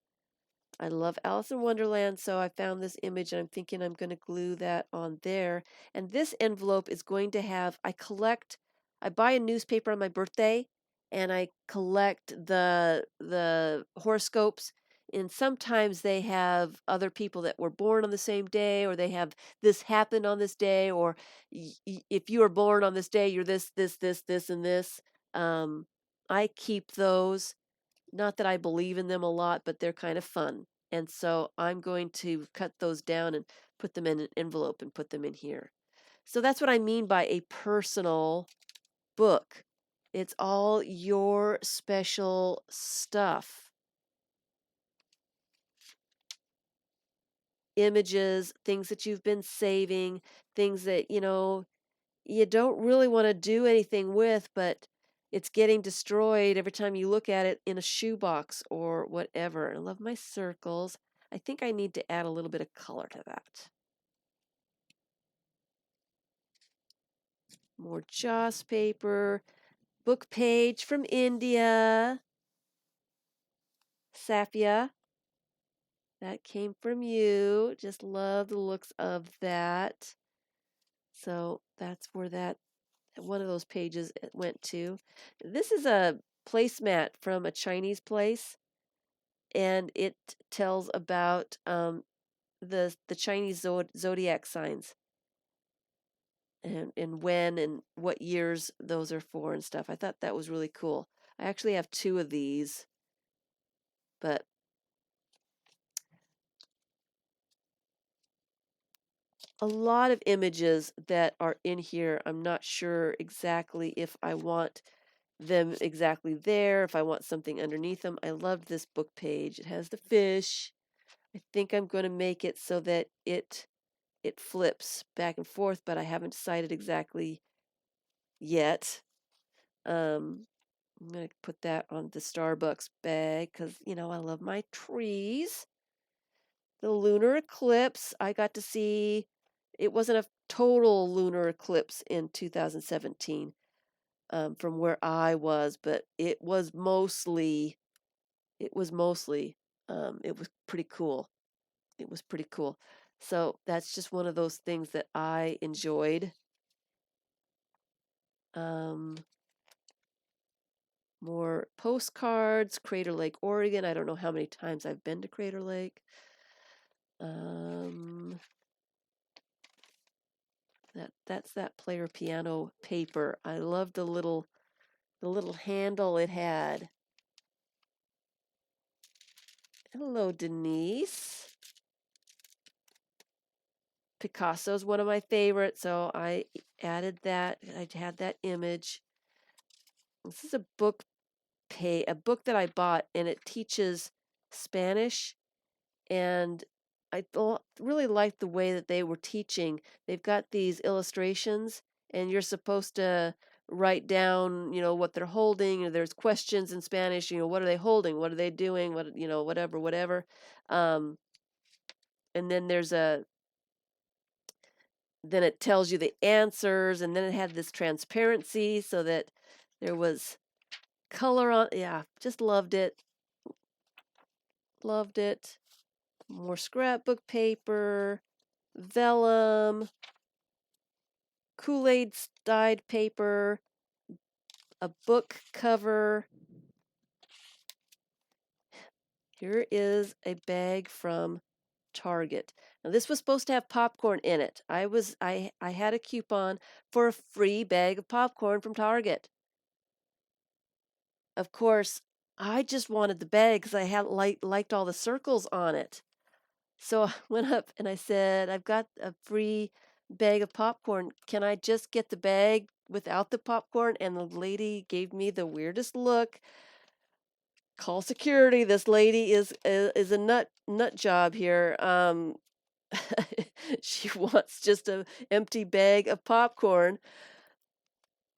I love Alice in Wonderland, so I found this image and I'm thinking I'm going to glue that on there. And this envelope is going to have, I buy a newspaper on my birthday and I collect the horoscopes. And sometimes they have other people that were born on the same day, or they have this happened on this day, or if you were born on this day, you're this, and this. Um, I keep those. Not that I believe in them a lot, but they're kind of fun. And so I'm going to cut those down and put them in an envelope and put them in here. So that's what I mean by a personal book. It's all your special stuff. Images, things that you've been saving, things that, you don't really want to do anything with, but it's getting destroyed every time you look at it in a shoebox or whatever. I love my circles. I think I need to add a little bit of color to that. More Joss paper, book page from India. Safia, that came from you. Just love the looks of that. So that's where that one of those pages it went to. This is a placemat from a Chinese place, and it tells about the Chinese zodiac signs and when and what years those are for and stuff. I thought that was really cool. I actually have two of these, but a lot of images that are in here. I'm not sure exactly if I want them exactly there, if I want something underneath them. I love this book page. It has the fish. I think I'm going to make it so that it flips back and forth, but I haven't decided exactly yet. I'm going to put that on the Starbucks bag because, I love my trees. The lunar eclipse, I got to see, it wasn't a total lunar eclipse in 2017 from where I was, but it was pretty cool. It was pretty cool. So that's just one of those things that I enjoyed. More postcards, Crater Lake, Oregon. I don't know how many times I've been to Crater Lake. That's that player piano paper. I love the little handle it had. Hello, Denise. Picasso's one of my favorites, so I added that. I had that image. This is a book that I bought, and it teaches Spanish. And I thought really liked the way that they were teaching. They've got these illustrations, and you're supposed to write down, what they're holding. There's questions in Spanish, what are they holding? What are they doing? What, whatever, whatever. Um, and then it tells you the answers, and then it had this transparency so that there was color on. Yeah, just loved it. Loved it. More scrapbook paper, vellum, Kool-Aid dyed paper, a book cover. Here is a bag from Target. Now this was supposed to have popcorn in it. I had a coupon for a free bag of popcorn from Target. Of course, I just wanted the bag because I had liked all the circles on it. So I went up and I said, "I've got a free bag of popcorn. Can I just get the bag without the popcorn?" And the lady gave me the weirdest look. Call security. This lady is a nut job here. She wants just a empty bag of popcorn.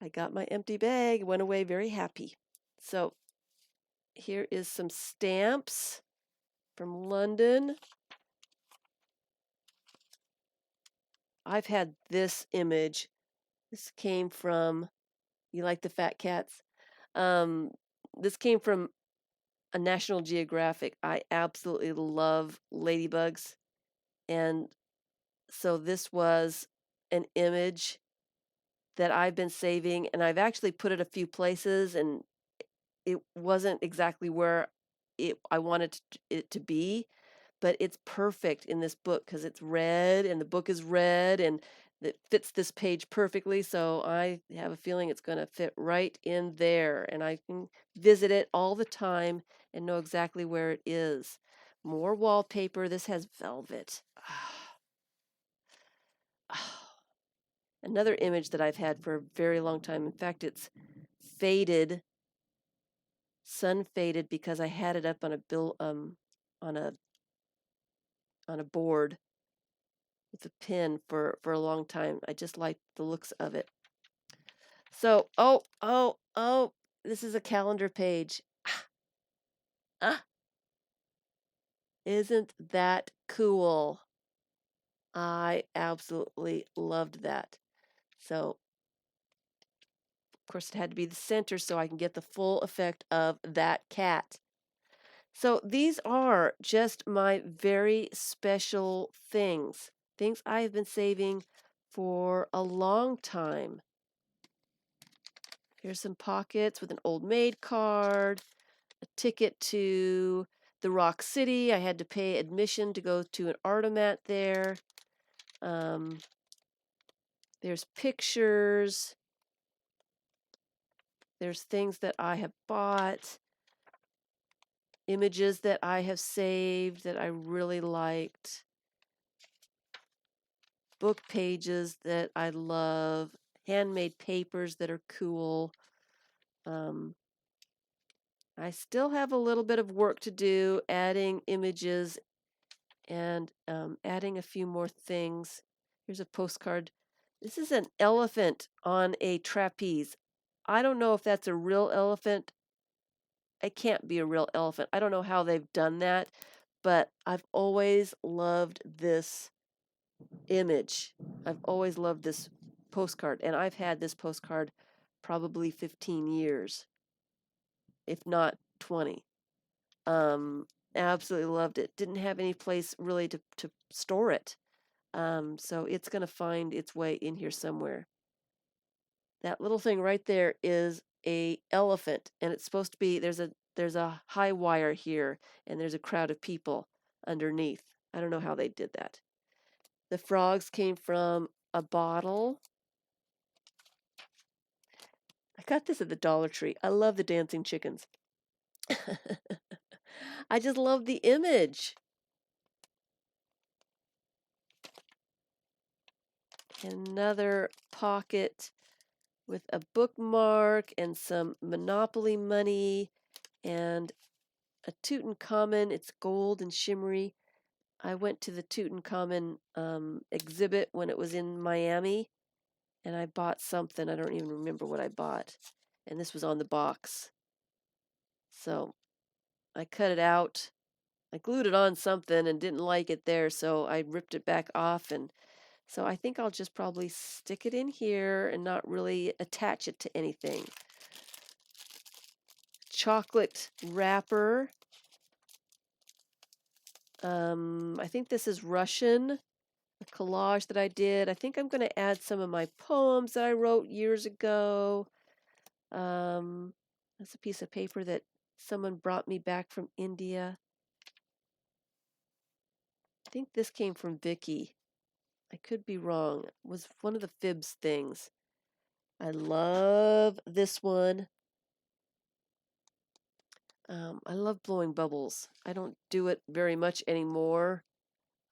I got my empty bag, went away very happy. So here is some stamps from London. I've had this image. This came from, you like the fat cats? Um, this came from a National Geographic. I absolutely love ladybugs. And so this was an image that I've been saving, and I've actually put it a few places, and it wasn't exactly where I wanted it to be, but it's perfect in this book because it's red and the book is red and it fits this page perfectly. So I have a feeling it's going to fit right in there, and I can visit it all the time and know exactly where it is. More wallpaper. This has velvet. Another image that I've had for a very long time. In fact, it's faded, sun faded because I had it up on on a on a board with a pin for a long time. I just like the looks of it. So, oh, this is a calendar page. Ah, isn't that cool? I absolutely loved that. So, of course, it had to be the center so I can get the full effect of that cat. So these are just my very special things I have been saving for a long time. Here's some pockets with an Old Maid card, a ticket to the Rock City. I had to pay admission to go to an Artomat there. There's pictures. There's things that I have bought, images that I have saved that I really liked, book pages that I love, handmade papers that are cool. I still have a little bit of work to do, adding images and adding a few more things. Here's a postcard. This is an elephant on a trapeze. I don't know if that's a real elephant. It can't be a real elephant. I don't know how they've done that, but I've always loved this image. I've always loved this postcard, and I've had this postcard probably 15 years, if not 20. Absolutely loved it. Didn't have any place really to store it. So it's going to find its way in here somewhere. That little thing right there is a elephant, and it's supposed to be, there's a high wire here, and there's a crowd of people underneath. I don't know how they did that. The frogs came from a bottle. I got this at the Dollar Tree. I love the dancing chickens. I just love the image. Another pocket with a bookmark and some Monopoly money and a Tutankhamun. It's gold and shimmery. I went to the Tutankhamun exhibit when it was in Miami, and I bought something. I don't even remember what I bought. And this was on the box. So I cut it out. I glued it on something and didn't like it there, so I ripped it back off. And so I think I'll just probably stick it in here and not really attach it to anything. Chocolate wrapper. I think this is Russian, a collage that I did. I think I'm going to add some of my poems that I wrote years ago. That's a piece of paper that someone brought me back from India. I think this came from Vicky. I could be wrong. It was one of the FIBS things. I love this one. I love blowing bubbles. I don't do it very much anymore,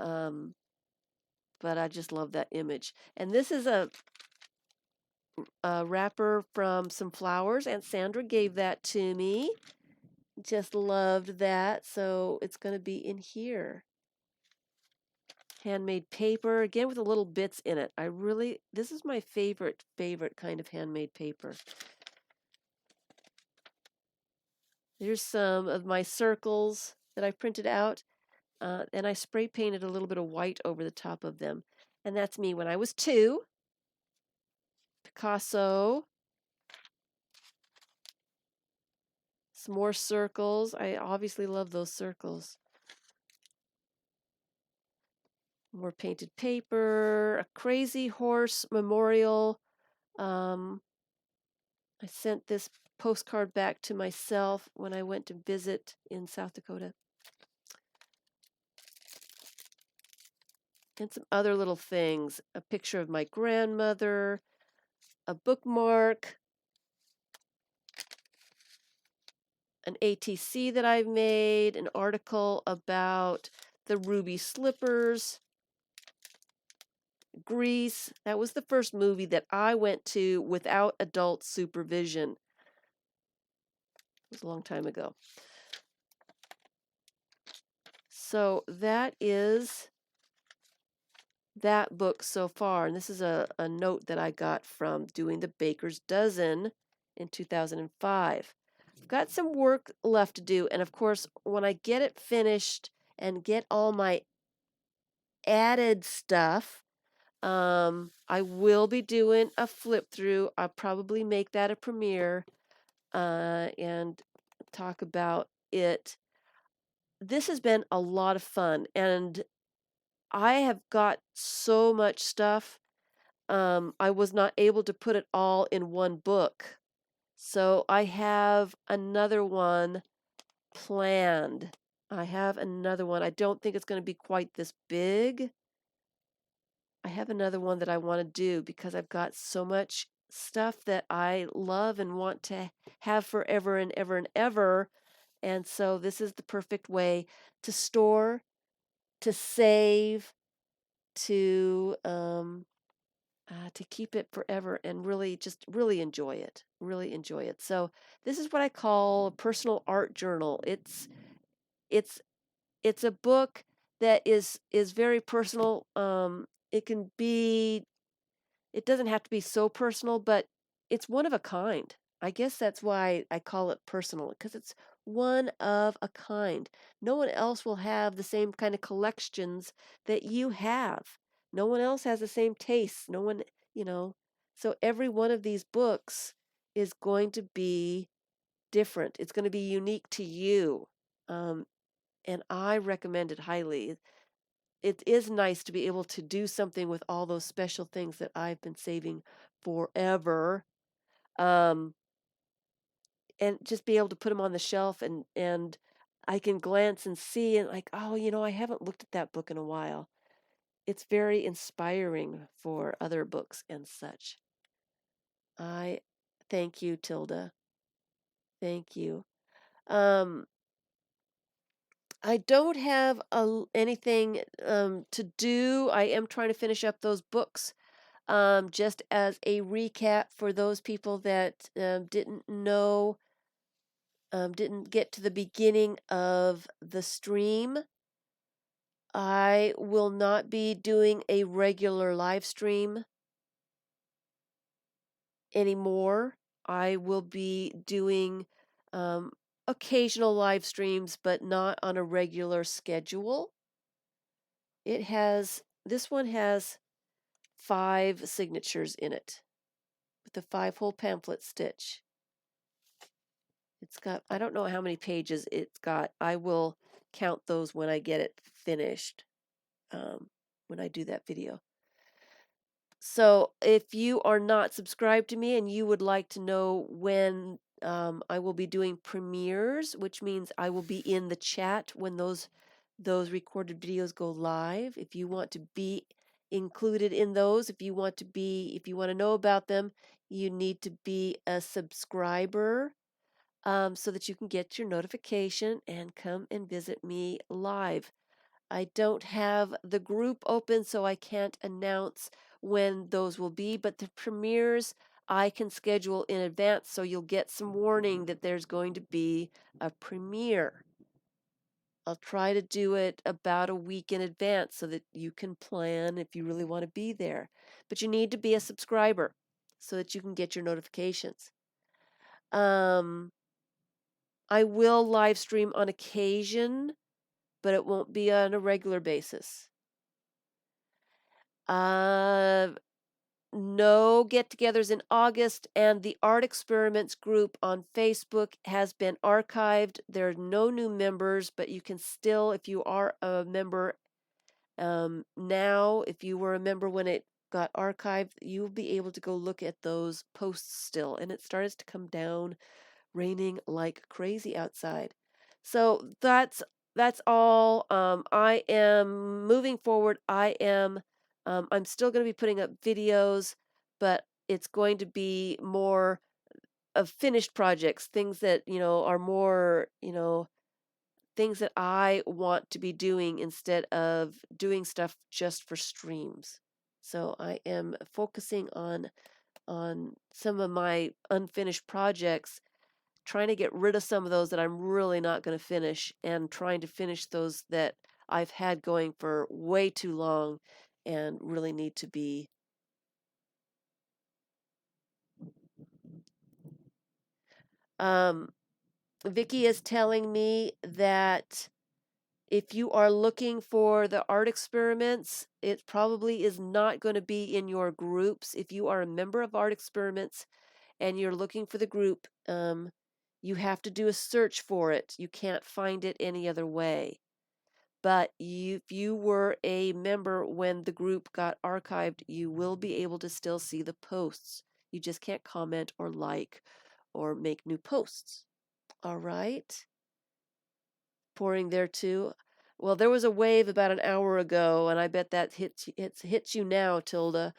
um, but I just love that image. And this is a wrapper from some flowers. Aunt Sandra gave that to me. Just loved that. So it's going to be in here. Handmade paper, again with the little bits in it. This is my favorite kind of handmade paper. There's some of my circles that I printed out, and I spray painted a little bit of white over the top of them. And that's me when I was 2. Picasso. Some more circles. I obviously love those circles. More painted paper. A Crazy Horse memorial. I sent this postcard back to myself when I went to visit in South Dakota. And some other little things. A picture of my grandmother. A bookmark. An ATC that I've made. An article about the ruby slippers. Grease. That was the first movie that I went to without adult supervision. It was a long time ago. So that is that book so far. And this is a note that I got from doing the Baker's Dozen in 2005. I've got some work left to do. And of course, when I get it finished and get all my added stuff, I will be doing a flip through. I'll probably make that a premiere and talk about it. This has been a lot of fun, and I have got so much stuff. I was not able to put it all in one book. So I have another one planned. I have another one. I don't think it's going to be quite this big. I have another one that I want to do because I've got so much stuff that I love and want to have forever and ever and ever. And so this is the perfect way to store, to save, to keep it forever and really just really enjoy it. Really enjoy it. So this is what I call a personal art journal. It's it's a book that is very personal. It can be it doesn't have to be so personal, but it's one of a kind. I guess that's why I call it personal, because it's one of a kind. No one else will have the same kind of collections that you have. No one else has the same tastes. No one, you know. So every one of these books is going to be different. It's going to be unique to you. Um, and I recommend it highly. It is nice to be able to do something with all those special things that I've been saving forever, um, and just be able to put them on the shelf and I can glance and see and like, "Oh, I haven't looked at that book in a while." It's very inspiring for other books and such. I thank you, Tilda. Thank you. Um, I don't have anything to do. I am trying to finish up those books Just as a recap for those people that didn't know, didn't get to the beginning of the stream, I will not be doing a regular live stream anymore. I will be doing um, occasional live streams, but not on a regular schedule. This one has 5 signatures in it with the 5-hole pamphlet stitch. It's got, I don't know how many pages it's got. I will count those when I get it finished, when I do that video. So if you are not subscribed to me and you would like to know when I will be doing premieres, which means I will be in the chat when those recorded videos go live. If you want to be included in those, if you want to know about them, you need to be a subscriber, so that you can get your notification and come and visit me live. I don't have the group open, so I can't announce when those will be, but the premieres I can schedule in advance, so you'll get some warning that there's going to be a premiere. I'll try to do it about a week in advance so that you can plan if you really want to be there. But you need to be a subscriber so that you can get your notifications. Um, I will live stream on occasion, but it won't be on a regular basis. Uh, no get-togethers in August, and the Art Experiments group on Facebook has been archived. There are no new members, but you can still, if you are a member now, if you were a member when it got archived, you'll be able to go look at those posts still. And it starts to come down, raining like crazy outside. So that's all. I am moving forward. I'm still going to be putting up videos, but it's going to be more of finished projects, things that, are more, things that I want to be doing instead of doing stuff just for streams. So I am focusing on some of my unfinished projects, trying to get rid of some of those that I'm really not going to finish, and trying to finish those that I've had going for way too long and really need to be. Vicky is telling me that if you are looking for the art experiments, it probably is not going to be in your groups. If you are a member of Art Experiments and you're looking for the group, you have to do a search for it. You can't find it any other way. But if you were a member when the group got archived, you will be able to still see the posts. You just can't comment or like or make new posts. All right. Pouring there too. Well, there was a wave about an hour ago, and I bet that hits you now, Tilda.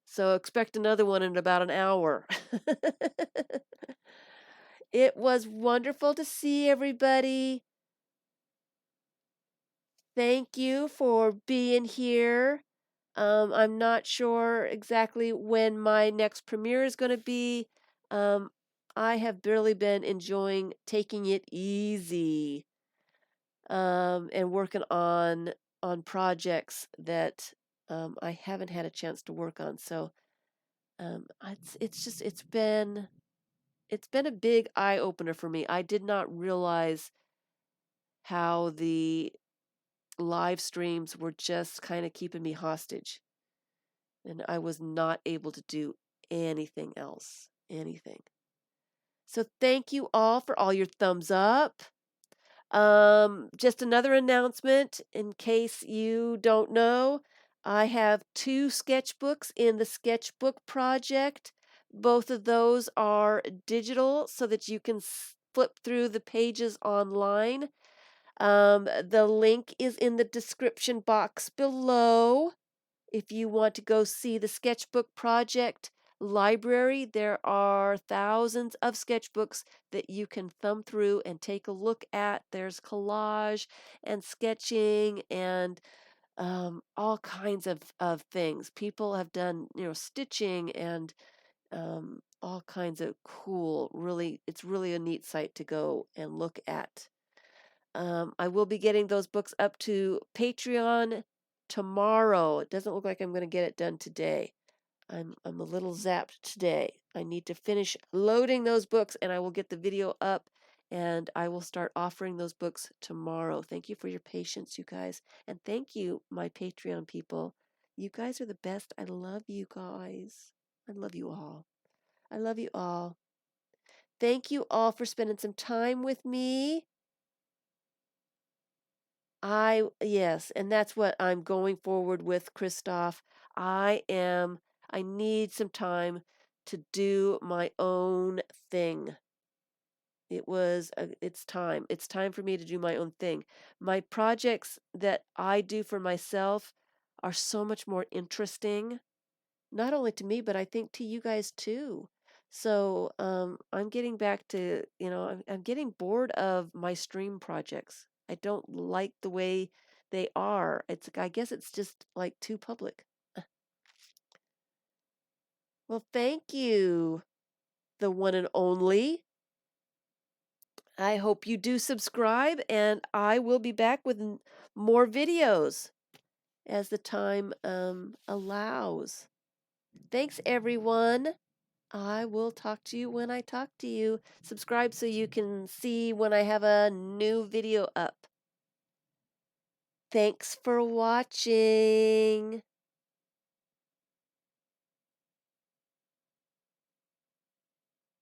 So expect another one in about an hour. It was wonderful to see everybody. Thank you for being here. I'm not sure exactly when my next premiere is going to be. Um, I have barely been enjoying taking it easy, and working on projects that I haven't had a chance to work on. So it's been a big eye opener for me. I did not realize how the live streams were just kind of keeping me hostage, and I was not able to do anything else. Anything. So thank you all for all your thumbs up. Just another announcement in case you don't know, I have 2 sketchbooks in the sketchbook project. Both of those are digital so that you can flip through the pages online. The link is in the description box below. If you want to go see the sketchbook project library, there are thousands of sketchbooks that you can thumb through and take a look at. There's collage and sketching and all kinds of things. People have done, stitching and all kinds of cool, really, it's really a neat site to go and look at. I will be getting those books up to Patreon tomorrow. It doesn't look like I'm going to get it done today. I'm a little zapped today. I need to finish loading those books and I will get the video up and I will start offering those books tomorrow. Thank you for your patience, you guys. And thank you, my Patreon people. You guys are the best. I love you guys. I love you all. I love you all. Thank you all for spending some time with me. Yes, and that's what I'm going forward with, Christoph. I need some time to do my own thing. It's time. It's time for me to do my own thing. My projects that I do for myself are so much more interesting, not only to me, but I think to you guys too. So, I'm getting back to, I'm getting bored of my stream projects. I don't like the way they are. I guess it's just like too public. Well, thank you, the one and only. I hope you do subscribe, and I will be back with more videos as the time allows. Thanks, everyone. I will talk to you when I talk to you. Subscribe so you can see when I have a new video up. Thanks for watching.